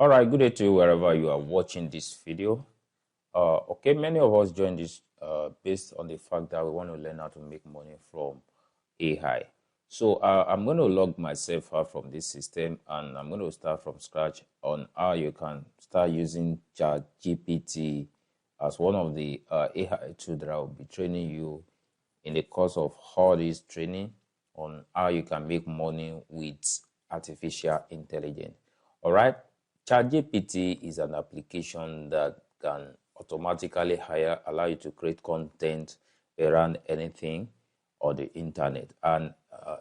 All right, good day to you wherever you are watching this video. Okay, many of us join this based on the fact that we want to learn how to make money from AI. So I'm going to log myself out from this system, and I'm going to start from scratch on how you can start using ChatGPT as one of the AI tools that I will be training you in the course of all this training on how you can make money with artificial intelligence. All right. ChatGPT is an application that can automatically allow you to create content around anything on the internet. And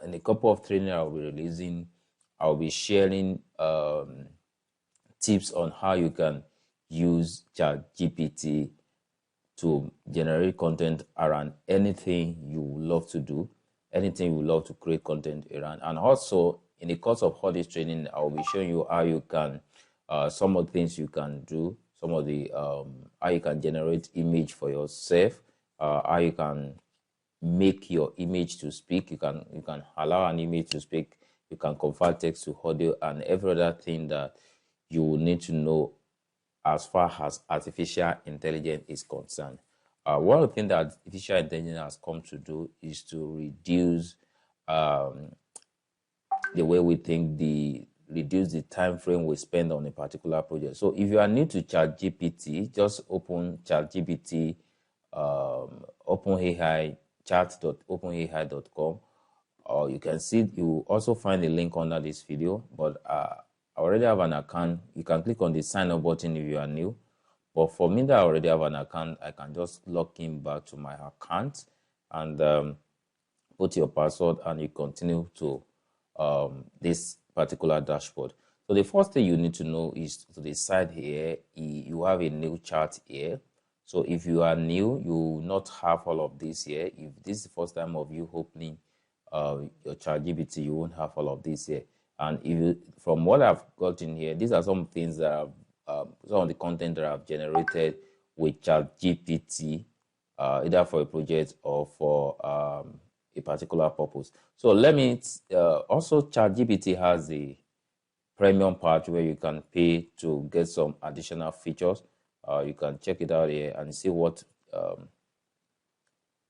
in a couple of trainings I'll be releasing, I'll be sharing tips on how you can use ChatGPT to generate content around anything you love to do, anything you love to create content around. And also, in the course of all this training, I will be showing you how you can, some of the things you can do, some of the, how you can generate image for yourself, how you can make your image to speak. You can allow an image to speak. You can convert text to audio and every other thing that you will need to know as far as artificial intelligence is concerned. One of the things that artificial intelligence has come to do is to reduce the way we think, reduce the time frame we spend on a particular project. So if you are new to ChatGPT, just open ChatGPT, OpenAI, chat.openai.com, or you can see, you also find the link under this video, but I already have an account. You can click on the sign up button if you are new. But for me that I already have an account, I can just log in back to my account and put your password, and you continue to this particular dashboard. So the first thing you need to know is to the side here, you have a new chart here. So if you are new, you will not have all of this here. If this is the first time of you opening your ChatGPT, you won't have all of this here. And if you, from what I've gotten here, these are some things that I've, some of the content that I've generated with ChatGPT, either for a project or for a particular purpose. So let me, also ChatGPT has the premium part where you can pay to get some additional features. You can check it out here and see what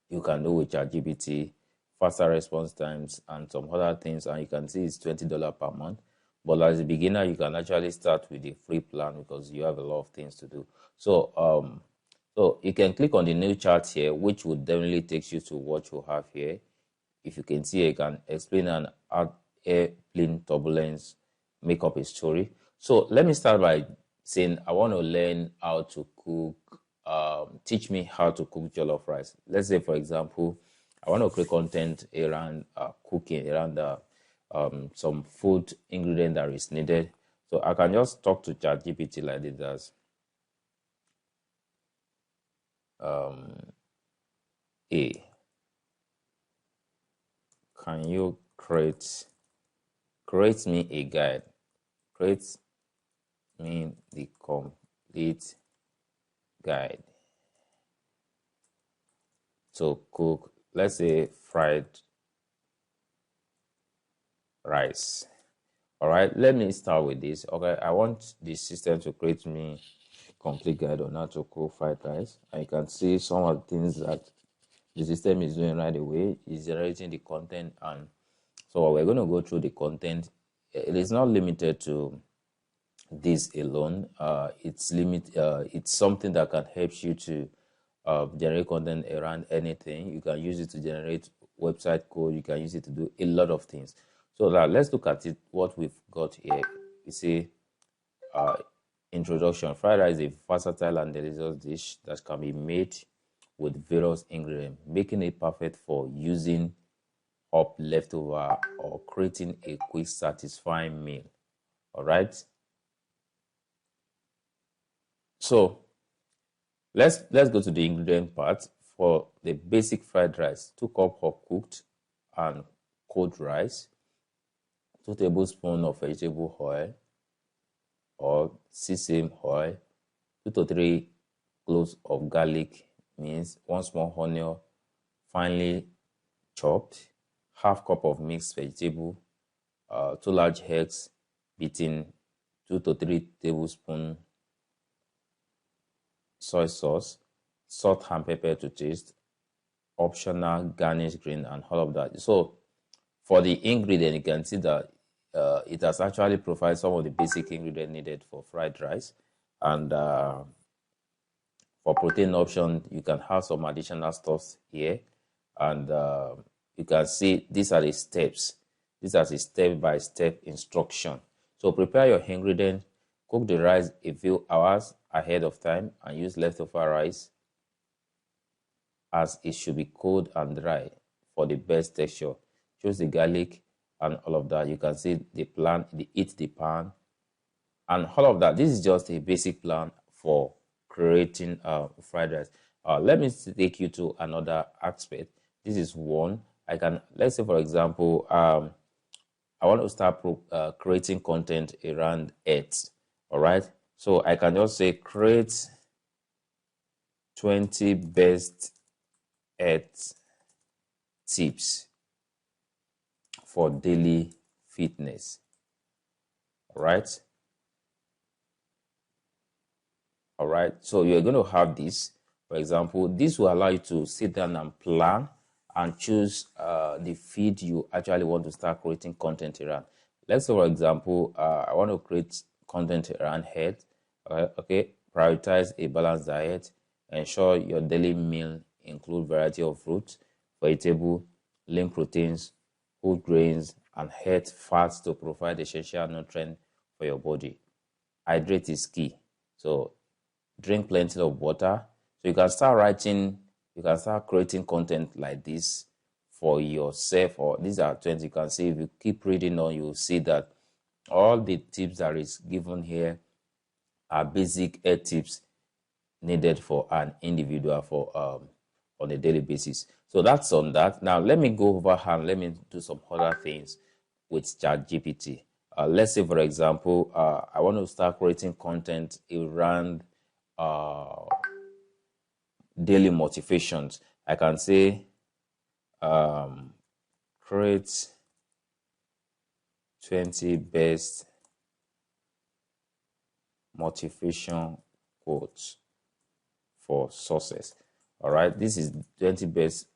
you can do with ChatGPT, faster response times, and some other things. And you can see it's $20 per month. But as a beginner, you can actually start with the free plan because you have a lot of things to do. So, so you can click on the new chart here, which would definitely take you to what you have here. If you can see, I can explain an airplane turbulence, make up a story. So let me start by saying I want to learn how to cook. Teach me how to cook jollof rice. Let's say, for example, I want to create content around cooking, around some food ingredient that is needed. So I can just talk to ChatGPT like this as can you create me a guide? Create me the complete guide to cook, let's say, fried rice. All right, let me start with this. Okay, I want the system to create me complete guide on how to cook fried rice. And you can see some of the things that the system is doing right away. It's generating the content, and so we're going to go through the content. It is not limited to this alone. It's something that can help you to generate content around anything. You can use it to generate website code. You can use it to do a lot of things. So now let's look at it. What we've got here, you see, introduction. Fried rice is a versatile and delicious dish that can be made with various ingredients, making it perfect for using up leftover or creating a quick, satisfying meal. All right. So let's go to the ingredient part. For the basic fried rice, 2 cups of cooked and cold rice, 2 tablespoons of vegetable oil or sesame oil, 2 to 3 cloves of garlic means, 1 small onion finely chopped, half cup of mixed vegetable, 2 large eggs beaten 2 to 3 tablespoons soy sauce, salt and pepper to taste, optional garnish green, and all of that. So for the ingredient, you can see that it has actually provided some of the basic ingredients needed for fried rice. And for protein option, you can have some additional stuffs here. And you can see these are the steps. These are the step-by-step instruction. So prepare your ingredients, cook the rice a few hours ahead of time, and use leftover rice as it should be cold and dry for the best texture. Choose the garlic and all of that. You can see the plan, the heat the pan, and all of that. This is just a basic plan for creating fried rice. Let me take you to another aspect. This is one. Let's say, for example, I want to start creating content around it. All right. So I can just say create 20 best earth tips for daily fitness. All right. All right. So you're going to have this. For example, this will allow you to sit down and plan and choose the feed you actually want to start creating content around. Let's say, for example, I want to create content around health. Okay. Prioritize a balanced diet. Ensure your daily meal include variety of fruits, vegetable, lean proteins, whole grains, and health fats to provide essential nutrients for your body. Hydrate is key. So drink plenty of water. So you can start writing, you can start creating content like this for yourself, or these are 20. You can see if you keep reading on, you'll see that all the tips that is given here are basic health tips needed for an individual for on a daily basis. So that's on that. Now let me go over and let me do some other things with ChatGPT. Let's say, for example, I want to start creating content around daily motivations. I can say create 20 best motivation quotes for success. All right, this is 20 best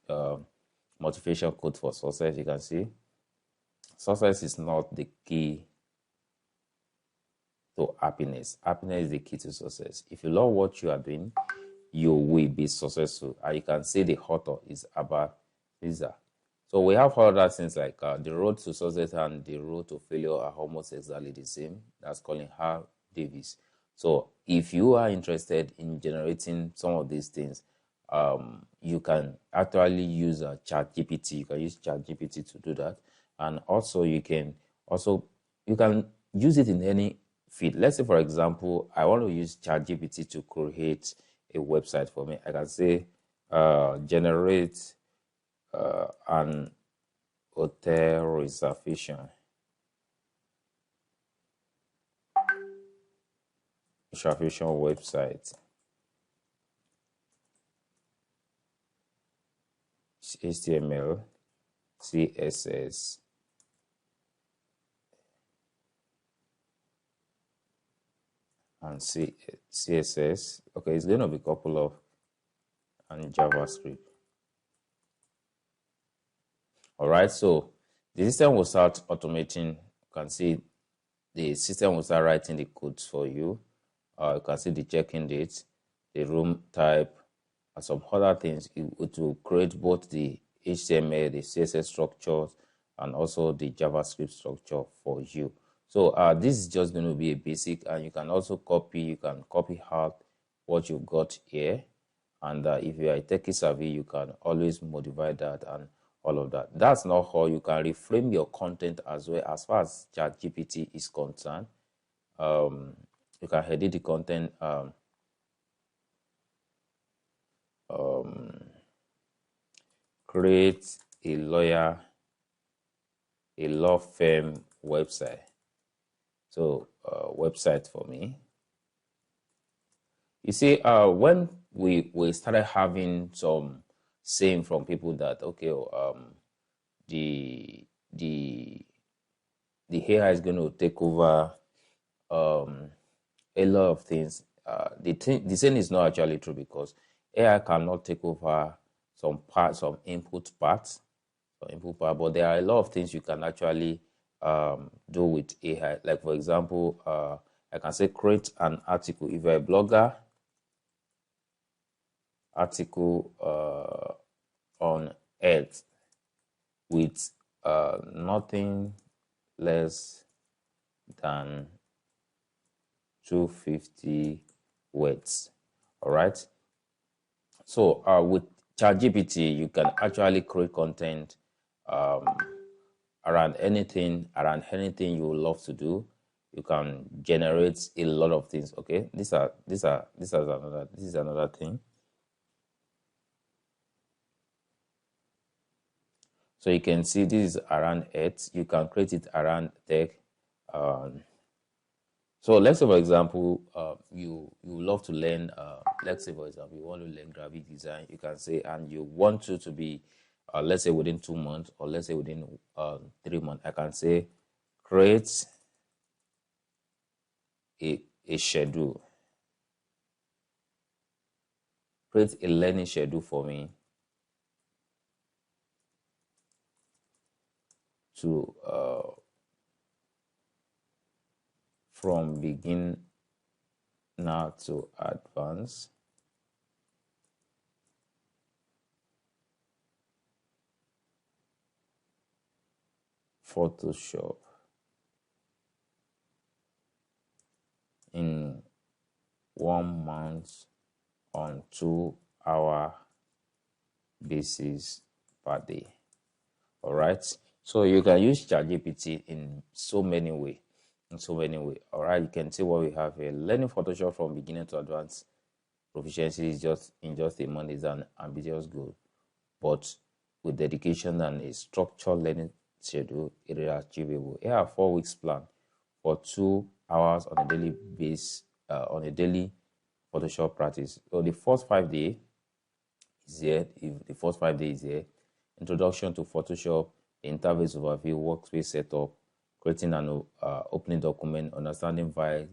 motivation quote for success. You can see success is not the key to happiness. Happiness is the key to success. If you love what you are doing, you will be successful. And you can see the author is Abba Caesar. So we have other things like the road to success and the road to failure are almost exactly the same. That's Colin R. Davis. So if you are interested in generating some of these things, you can actually use ChatGPT. You can use ChatGPT to do that, and also you can use it in any feed. Let's say, for example, I want to use ChatGPT to create a website for me. I can say generate an hotel reservation website. HTML, CSS, and CSS. Okay, it's going to be a couple of, and JavaScript. All right, so the system will start automating. You can see the system will start writing the codes for you. You can see the check-in date, the room type, and some other things. It will create both the HTML, the CSS structures, and also the JavaScript structure for you. So this is just going to be a basic, and you can also copy out what you've got here. And if you are a techie savvy, you can always modify that and all of that. That's not how you can reframe your content as well. As far as ChatGPT is concerned, you can edit the content. Create a law firm website. So website for me. You see, when we started having some saying from people that okay, the AI is going to take over a lot of things. The saying is not actually true because AI cannot take over some parts, some input parts, but there are a lot of things you can actually do with AI. Like for example, I can say create an article. If you're a blogger, article on Earth with nothing less than 250 words. All right. So with ChatGPT, you can actually create content around anything you love to do. You can generate a lot of things. Okay, this is another thing. So you can see this is around Earth. You can create it around tech. So let's say, for example, you love to learn. Let's say, for example, you want to learn graphic design. You can say, and you want to be, let's say, within 2 months, or let's say within 3 months. I can say, create a schedule. Create a learning schedule for me to from begin now to advance. Photoshop in 1 month on 2-hour basis per day. All right. So you can use ChatGPT in so many ways. All right. You can see what we have here. Learning Photoshop from beginner to advanced proficiency is just a month is an ambitious goal, but with dedication and a structured learning schedule, it is achievable. Here are 4 weeks plan for 2 hours on a daily base, on a daily Photoshop practice. So the first 5 days is here. If the first 5 days is here, introduction to Photoshop, interface overview, workspace setup, creating an opening document, understanding file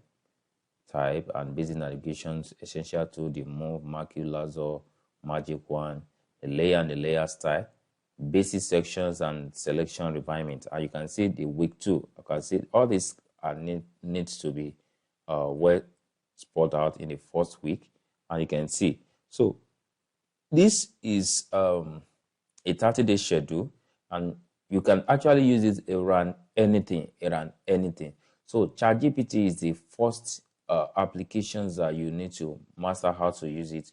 type and basic navigations, essential to the move, marquee, lasso, magic wand, the layer and the layer style, basic sections and selection refinement. And you can see the week 2. You can see all these are needs to be well spot out in the first week, and you can see. So this is a 30-day schedule, and you can actually use it around anything. So ChatGPT is the first applications that you need to master how to use it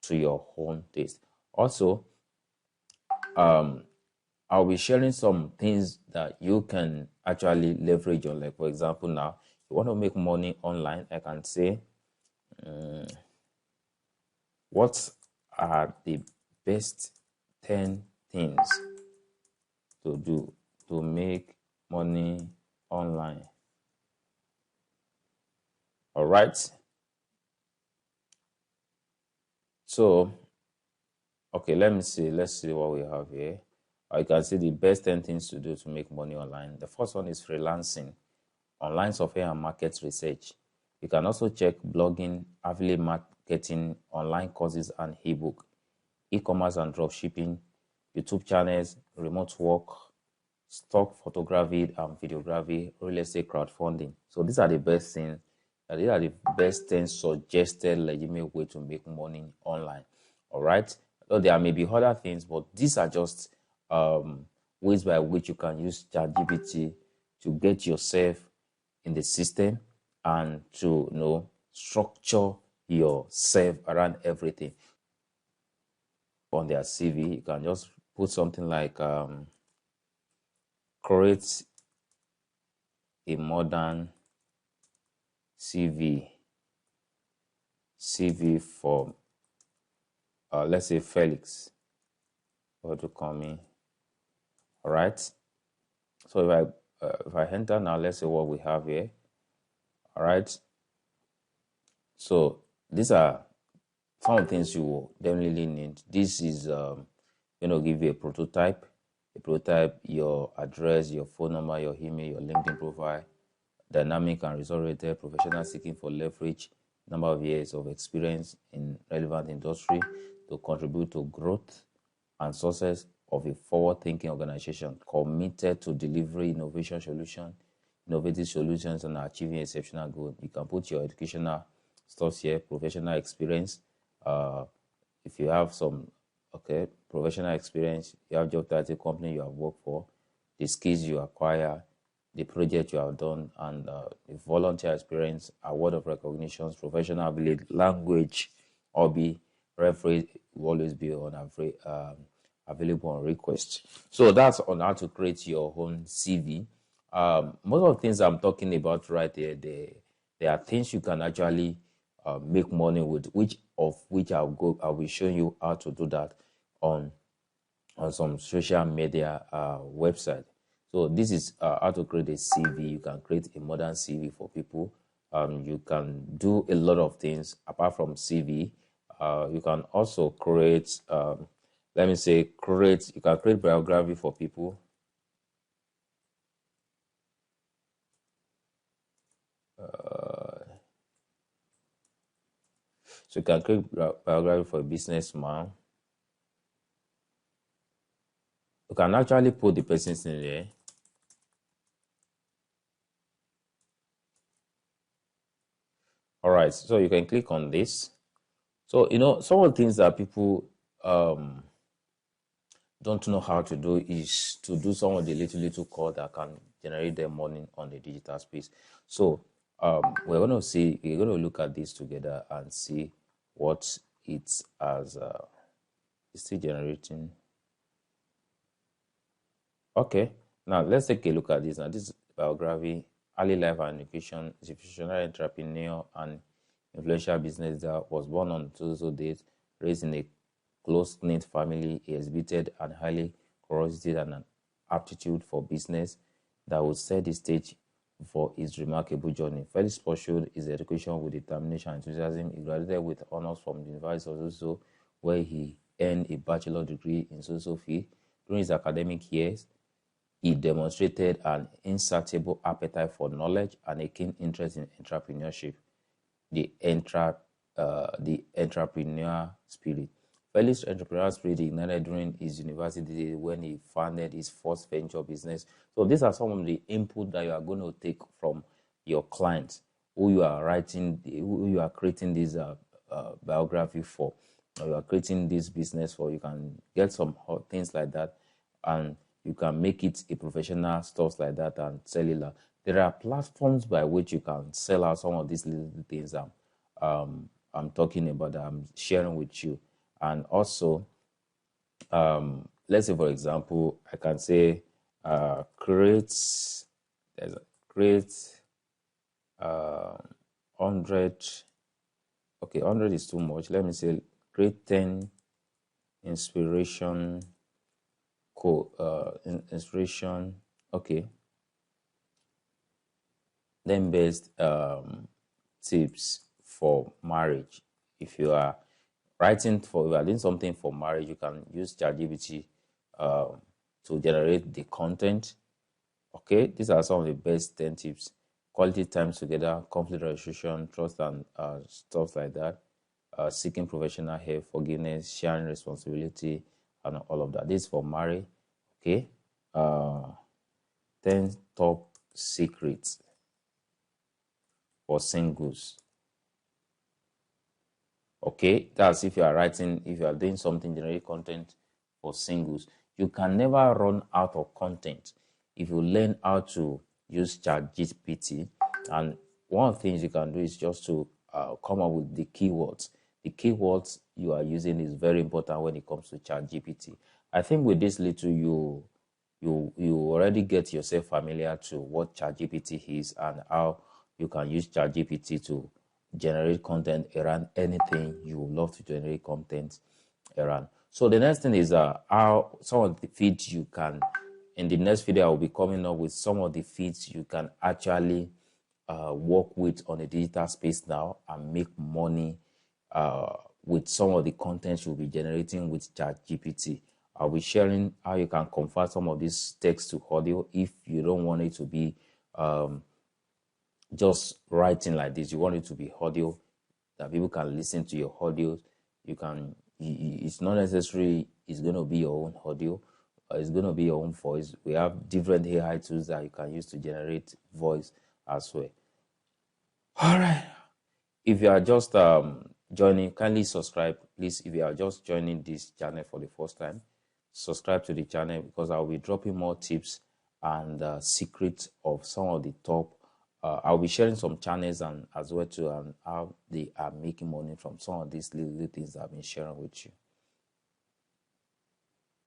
to your own taste. Also, I'll be sharing some things that you can actually leverage on. Like for example, now you want to make money online, I can say, what are the best 10 things to do to make money online? All right. So, okay, let's see what we have here. You can see the best 10 things to do to make money online. The first one is freelancing, online software and market research. You can also check blogging, affiliate marketing, online courses and ebook, e-commerce and dropshipping, YouTube channels, remote work, stock photography and videography, real estate crowdfunding. So these are the best things. These are the best 10 suggested legitimate way to make money online. All right. So there may be other things, but these are just ways by which you can use ChatGPT to get yourself in the system and to structure yourself around everything. On their CV, you can just put something like create a modern CV for let's say Felix, or to call me. All right. So if I enter now, let's see what we have here. All right. So these are some of the things you will definitely need. This is give you a prototype, your address, your phone number, your email, your LinkedIn profile, dynamic and result-oriented professional seeking for leverage number of years of experience in relevant industry to contribute to growth and success of a forward-thinking organization committed to delivery innovative solutions, and achieving exceptional goals. You can put your educational stuff here, professional experience. If you have some, professional experience, you have job title, company you have worked for, the skills you acquire, the project you have done, and the volunteer experience, award of recognitions, professional ability, language, hobby, referee will always be on available on request. So that's on how to create your own CV. Most of the things I'm talking about right here, there are things you can actually make money with, which I'll be showing you how to do that on some social media website. So this is how to create a CV. You can create a modern CV for people. You can do a lot of things apart from CV. You can also create, you can create biography for people. So you can create biography for a businessman. You can actually put the person's in there. All right, so you can click on this. So, some of the things that people don't know how to do is to do some of the little code that can generate them money on the digital space. So, we're going to look at this together and see what it's as. It's still generating. Okay, now let's take a look at this. Now, this is biography, early life and education, institutional entrepreneur and influential business that was born on so date, raised in a close-knit family. He exhibited an highly curiosity and an aptitude for business that would set the stage for his remarkable journey. Felix pursued his education with determination and enthusiasm. He graduated with honors from the University of Soso, where he earned a bachelor degree in social field. During his academic years, he demonstrated an insatiable appetite for knowledge and a keen interest in entrepreneurship, the entrepreneur spirit. Felix's entrepreneurial spirit ignited during his university days when he founded his first venture business. So these are some of the input that you are going to take from your clients who you are creating this biography for, or you are creating this business for. You can get some things like that, and you can make it a professional stuff like that and sell it. There are platforms by which you can sell out some of these little things I'm talking about, that I'm sharing with you. And also, let's say, for example, I can say create 100. Okay, 100 is too much. Let me say create 10 inspiration. Inspiration. Okay. Then best tips for marriage. If you are doing something for marriage, you can use ChatGPT to generate the content. Okay, these are some of the best 10 tips. Quality time together, conflict resolution, trust, and stuff like that. Seeking professional help, forgiveness, sharing responsibility, and all of that. This is for marriage. Okay. 10 top secrets for singles. Okay, that's if you are doing something, generate content for singles. You can never run out of content if you learn how to use ChatGPT. And one of the things you can do is just to come up with the keywords. The keywords you are using is very important when it comes to ChatGPT. I think with this little, you already get yourself familiar to what ChatGPT is and how you can use ChatGPT to generate content around anything you would love to generate content around. So the next thing is how some of the feeds you can. In the next video, I will be coming up with some of the feeds you can actually work with on the digital space now and make money with some of the content you'll be generating with ChatGPT. I'll be sharing how you can convert some of this text to audio if you don't want it to be just writing like this. You want it to be audio, that people can listen to your audio. You can, it's not necessary it's going to be your own audio, it's going to be your own voice. We have different AI tools that you can use to generate voice as well. All right. If you are just joining, kindly subscribe, please. If you are just joining this channel for the first time, subscribe to the channel, because I'll be dropping more tips and secrets of some of the top. I'll be sharing some channels and as well too, and how they are making money from some of these little things I've been sharing with you.